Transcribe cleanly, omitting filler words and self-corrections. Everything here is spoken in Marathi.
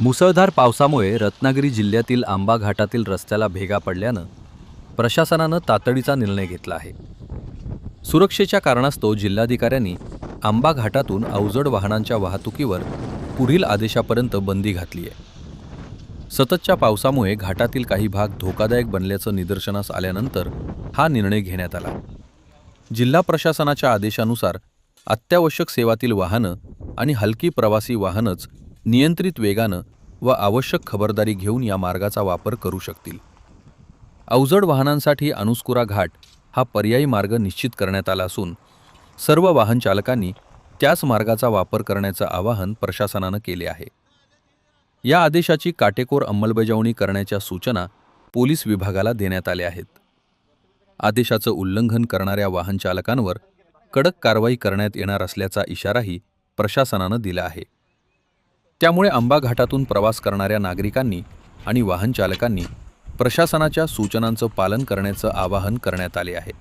मुसळधार पावसामुळे रत्नागिरी जिल्ह्यातील आंबा घाटातील रस्त्याला भेगा पडल्यानं प्रशासनानं तातडीचा निर्णय घेतला आहे. सुरक्षेच्या कारणास्तव जिल्हाधिकाऱ्यांनी आंबा घाटातून अवजड वाहनांच्या वाहतुकीवर पुढील आदेशापर्यंत बंदी घातली आहे. सततच्या पावसामुळे घाटातील काही भाग धोकादायक बनल्याचं निदर्शनास आल्यानंतर हा निर्णय घेण्यात आला. जिल्हा प्रशासनाच्या आदेशानुसार अत्यावश्यक सेवातील वाहनं आणि हलकी प्रवासी वाहनच नियंत्रित वेगानं व आवश्यक खबरदारी घेऊन या मार्गाचा वापर करू शकतील. अवजड वाहनांसाठी अनुस्कुरा घाट हा पर्यायी मार्ग निश्चित करण्यात आला असून सर्व वाहन चालकांनी त्याच मार्गाचा वापर करण्याचं आवाहन प्रशासनानं केले आहे. या आदेशाची काटेकोर अंमलबजावणी करण्याच्या सूचना पोलीस विभागाला देण्यात आल्या आहेत. आदेशाचं उल्लंघन करणाऱ्या वाहन चालकांवर कडक कारवाई करण्यात येणार असल्याचा इशाराही प्रशासनानं दिला आहे. त्यामुळे आंबा घाटातून प्रवास करणाऱ्या नागरिकांनी आणि वाहन चालकांनी प्रशासनाच्या सूचनांचं पालन करण्याचं आवाहन करण्यात आले आहे.